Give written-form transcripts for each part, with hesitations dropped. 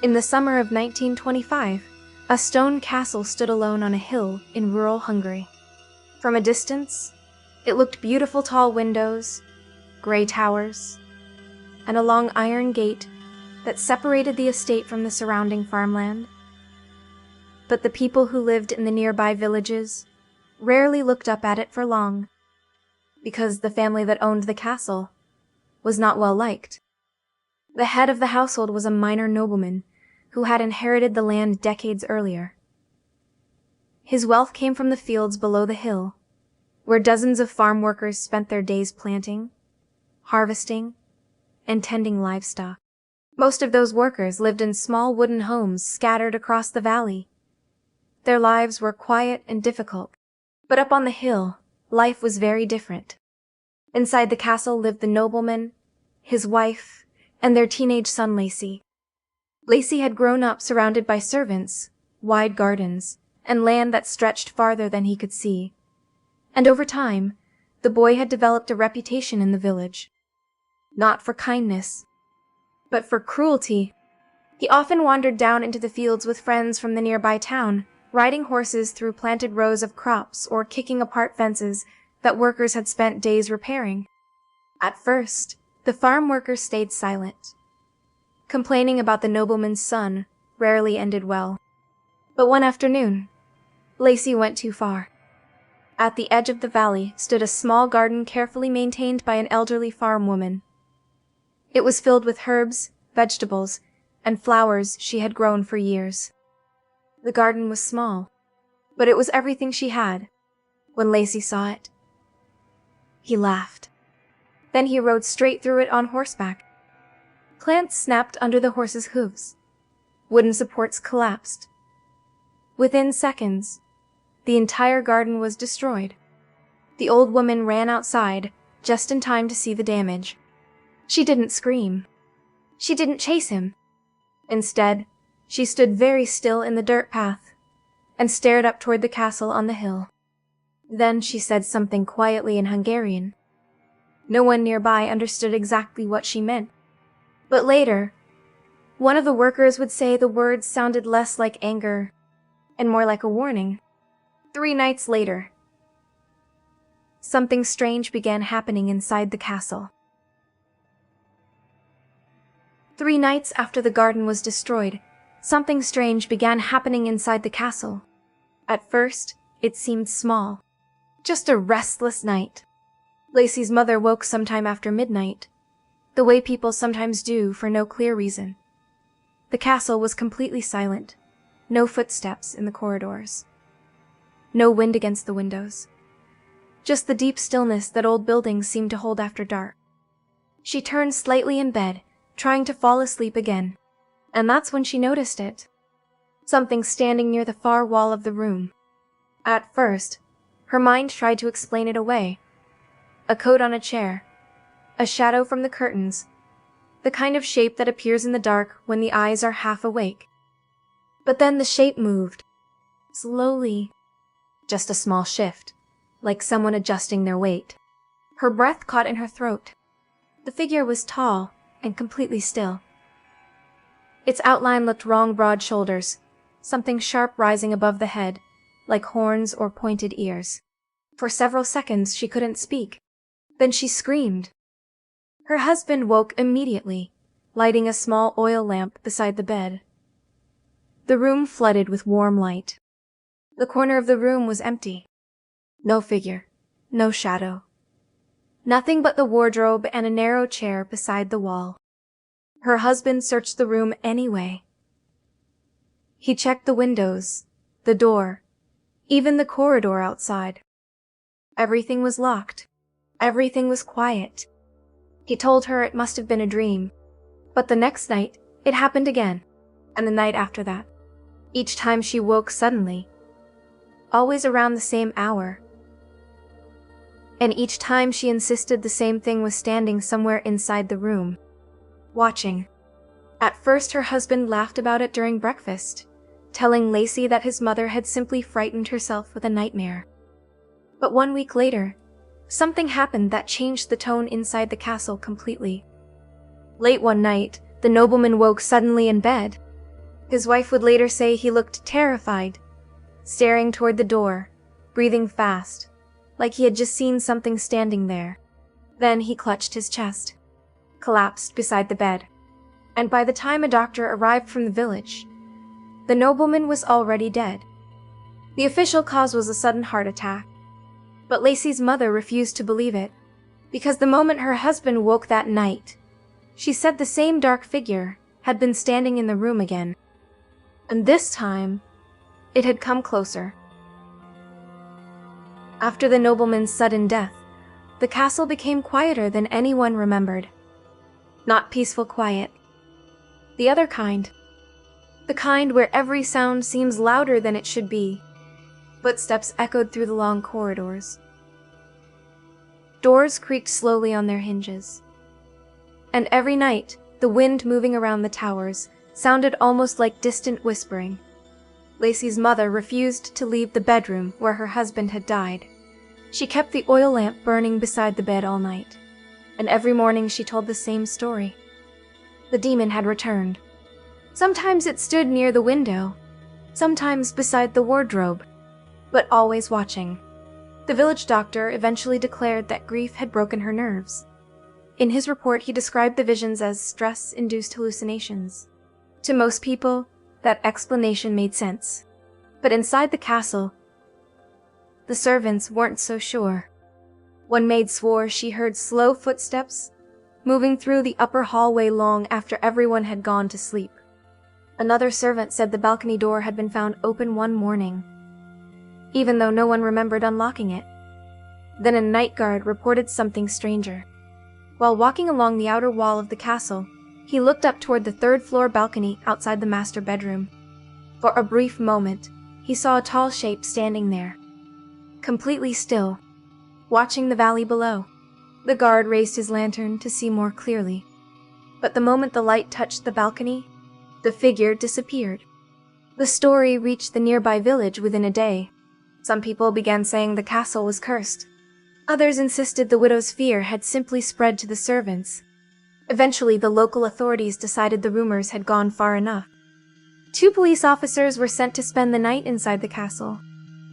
In the summer of 1925, a stone castle stood alone on a hill in rural Hungary. From a distance, it looked beautiful tall windows, gray towers, and a long iron gate that separated the estate from the surrounding farmland. But the people who lived in the nearby villages rarely looked up at it for long, because the family that owned the castle was not well liked. The head of the household was a minor nobleman who had inherited the land decades earlier. His wealth came from the fields below the hill, where dozens of farm workers spent their days planting, harvesting, and tending livestock. Most of those workers lived in small wooden homes scattered across the valley. Their lives were quiet and difficult, but up on the hill, life was very different. Inside the castle lived the nobleman, his wife, and their teenage son Lacey. Lacey had grown up surrounded by servants, wide gardens, and land that stretched farther than he could see. And over time, the boy had developed a reputation in the village. Not for kindness, but for cruelty. He often wandered down into the fields with friends from the nearby town, riding horses through planted rows of crops or kicking apart fences that workers had spent days repairing. At first, the farm workers stayed silent. Complaining about the nobleman's son rarely ended well. But one afternoon, Lacey went too far. At the edge of the valley stood a small garden carefully maintained by an elderly farm woman. It was filled with herbs, vegetables, and flowers she had grown for years. The garden was small, but it was everything she had. When Lacey saw it, he laughed. Then he rode straight through it on horseback. Plants snapped under the horse's hooves. Wooden supports collapsed. Within seconds, the entire garden was destroyed. The old woman ran outside just in time to see the damage. She didn't scream. She didn't chase him. Instead, she stood very still in the dirt path and stared up toward the castle on the hill. Then she said something quietly in Hungarian. No one nearby understood exactly what she meant. But later, one of the workers would say the words sounded less like anger and more like a warning. 3 nights later, something strange began happening inside the castle. 3 nights after the garden was destroyed, something strange began happening inside the castle. At first, it seemed small. Just a restless night. Lacey's mother woke sometime after midnight, the way people sometimes do for no clear reason. The castle was completely silent. No footsteps in the corridors. No wind against the windows. Just the deep stillness that old buildings seem to hold after dark. She turned slightly in bed, trying to fall asleep again, and that's when she noticed it. Something standing near the far wall of the room. At first, her mind tried to explain it away. A coat on a chair, a shadow from the curtains, the kind of shape that appears in the dark when the eyes are half awake. But then the shape moved, slowly. Just a small shift, like someone adjusting their weight. Her breath caught in her throat. The figure was tall and completely still. Its outline looked long, broad shoulders, something sharp rising above the head, like horns or pointed ears. For several seconds she couldn't speak. Then she screamed. Her husband woke immediately, lighting a small oil lamp beside the bed. The room flooded with warm light. The corner of the room was empty. No figure, no shadow. Nothing but the wardrobe and a narrow chair beside the wall. Her husband searched the room anyway. He checked the windows, the door, even the corridor outside. Everything was locked. Everything was quiet. He told her it must have been a dream. But the next night, it happened again, and the night after that. Each time she woke suddenly, always around the same hour. And each time she insisted the same thing was standing somewhere inside the room, watching. At first her husband laughed about it during breakfast, telling Lacey that his mother had simply frightened herself with a nightmare. But 1 week later, something happened that changed the tone inside the castle completely. Late one night, the nobleman woke suddenly in bed. His wife would later say he looked terrified, staring toward the door, breathing fast, like he had just seen something standing there. Then he clutched his chest, collapsed beside the bed, and by the time a doctor arrived from the village, the nobleman was already dead. The official cause was a sudden heart attack, but Lacey's mother refused to believe it, because the moment her husband woke that night, she said the same dark figure had been standing in the room again. And this time, it had come closer. After the nobleman's sudden death, the castle became quieter than anyone remembered. Not peaceful quiet. The other kind. The kind where every sound seems louder than it should be. Footsteps echoed through the long corridors. Doors creaked slowly on their hinges. And every night, the wind moving around the towers sounded almost like distant whispering. Lacey's mother refused to leave the bedroom where her husband had died. She kept the oil lamp burning beside the bed all night, and every morning she told the same story. The demon had returned. Sometimes it stood near the window, sometimes beside the wardrobe, but always watching. The village doctor eventually declared that grief had broken her nerves. In his report, he described the visions as stress-induced hallucinations. To most people, that explanation made sense. But inside the castle, the servants weren't so sure. One maid swore she heard slow footsteps moving through the upper hallway long after everyone had gone to sleep. Another servant said the balcony door had been found open one morning, even though no one remembered unlocking it. Then a night guard reported something stranger. While walking along the outer wall of the castle, he looked up toward the third-floor balcony outside the master bedroom. For a brief moment, he saw a tall shape standing there, completely still, watching the valley below. The guard raised his lantern to see more clearly, but the moment the light touched the balcony, the figure disappeared. The story reached the nearby village within a day. Some people began saying the castle was cursed. Others insisted the widow's fear had simply spread to the servants. Eventually, the local authorities decided the rumors had gone far enough. 2 police officers were sent to spend the night inside the castle.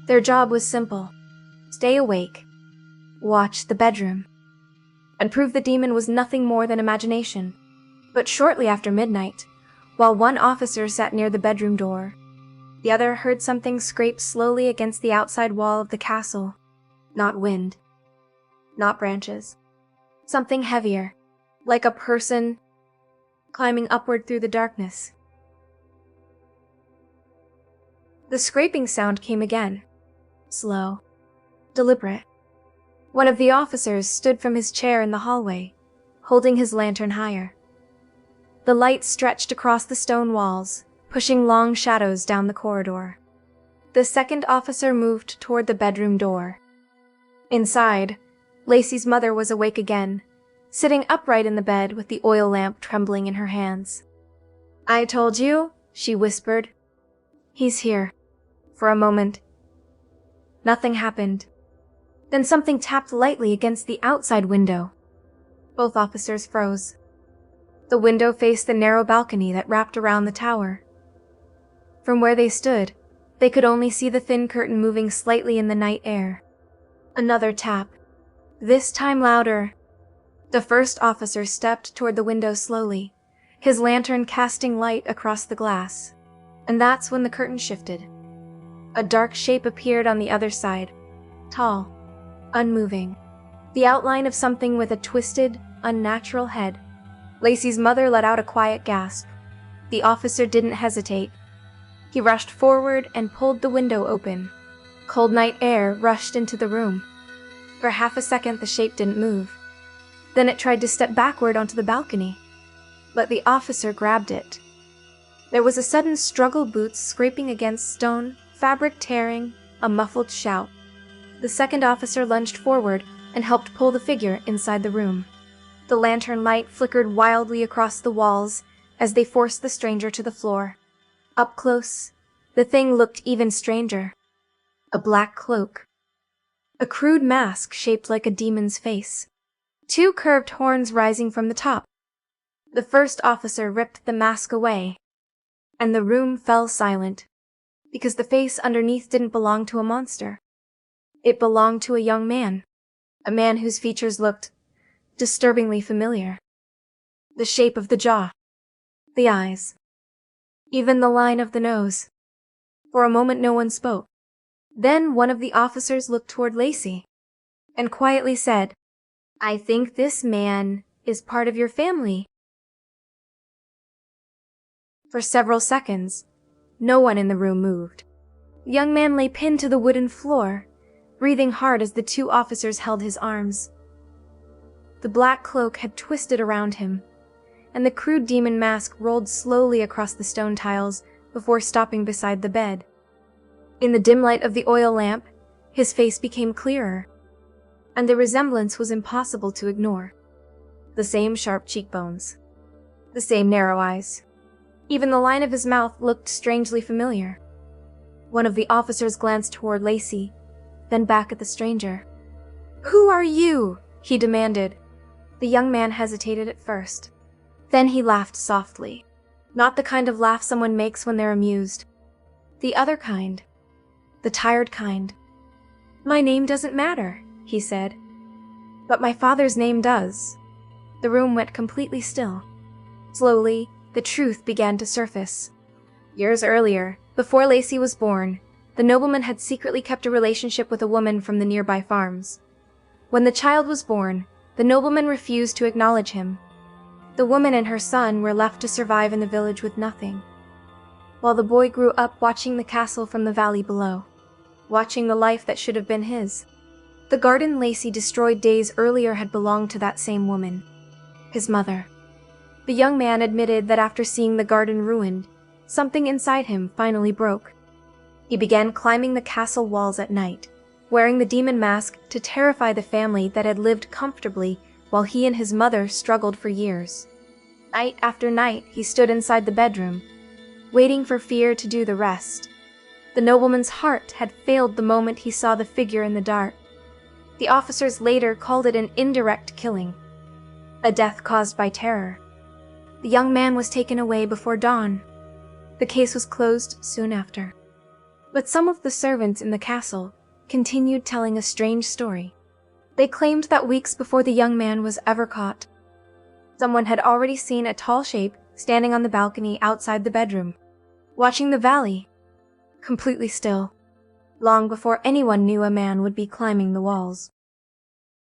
Their job was simple: stay awake, watch the bedroom, and prove the demon was nothing more than imagination. But shortly after midnight, while one officer sat near the bedroom door, the other heard something scrape slowly against the outside wall of the castle. Not wind, not branches. Something heavier, like a person climbing upward through the darkness. The scraping sound came again, slow, deliberate. One of the officers stood from his chair in the hallway, holding his lantern higher. The light stretched across the stone walls, pushing long shadows down the corridor. The second officer moved toward the bedroom door. Inside, Lacey's mother was awake again, sitting upright in the bed with the oil lamp trembling in her hands. "I told you," she whispered. "He's here." For a moment, nothing happened. Then something tapped lightly against the outside window. Both officers froze. The window faced the narrow balcony that wrapped around the tower. From where they stood, they could only see the thin curtain moving slightly in the night air. Another tap, this time louder. The first officer stepped toward the window slowly, his lantern casting light across the glass. And that's when the curtain shifted. A dark shape appeared on the other side, tall, unmoving, the outline of something with a twisted, unnatural head. Lacey's mother let out a quiet gasp. The officer didn't hesitate. He rushed forward and pulled the window open. Cold night air rushed into the room. For half a second, the shape didn't move. Then it tried to step backward onto the balcony, but the officer grabbed it. There was a sudden struggle, boots scraping against stone, fabric tearing, a muffled shout. The second officer lunged forward and helped pull the figure inside the room. The lantern light flickered wildly across the walls as they forced the stranger to the floor. Up close, the thing looked even stranger. A black cloak. A crude mask shaped like a demon's face. 2 curved horns rising from the top. The first officer ripped the mask away. and the room fell silent, because the face underneath didn't belong to a monster. It belonged to a young man, a man whose features looked disturbingly familiar. The shape of the jaw, the eyes, even the line of the nose. For a moment no one spoke. Then one of the officers looked toward Lacey and quietly said, "I think this man is part of your family." For several seconds, no one in the room moved. The young man lay pinned to the wooden floor, breathing hard as the two officers held his arms. The black cloak had twisted around him, and the crude demon mask rolled slowly across the stone tiles before stopping beside the bed. In the dim light of the oil lamp, his face became clearer, and the resemblance was impossible to ignore. The same sharp cheekbones, the same narrow eyes. Even the line of his mouth looked strangely familiar. One of the officers glanced toward Lacey, then back at the stranger. "Who are you?" he demanded. The young man hesitated at first. Then he laughed softly. Not the kind of laugh someone makes when they're amused. The other kind. The tired kind. "My name doesn't matter," he said. "But my father's name does." The room went completely still. Slowly, the truth began to surface. Years earlier, before Lacey was born, the nobleman had secretly kept a relationship with a woman from the nearby farms. When the child was born, the nobleman refused to acknowledge him. The woman and her son were left to survive in the village with nothing, while the boy grew up watching the castle from the valley below, watching the life that should have been his. The garden Lacey destroyed days earlier had belonged to that same woman, his mother. The young man admitted that after seeing the garden ruined, something inside him finally broke. He began climbing the castle walls at night, wearing the demon mask to terrify the family that had lived comfortably while he and his mother struggled for years. Night after night, he stood inside the bedroom, waiting for fear to do the rest. The nobleman's heart had failed the moment he saw the figure in the dark. The officers later called it an indirect killing, a death caused by terror. The young man was taken away before dawn. The case was closed soon after. But some of the servants in the castle continued telling a strange story. They claimed that weeks before the young man was ever caught, someone had already seen a tall shape standing on the balcony outside the bedroom, watching the valley, completely still, long before anyone knew a man would be climbing the walls.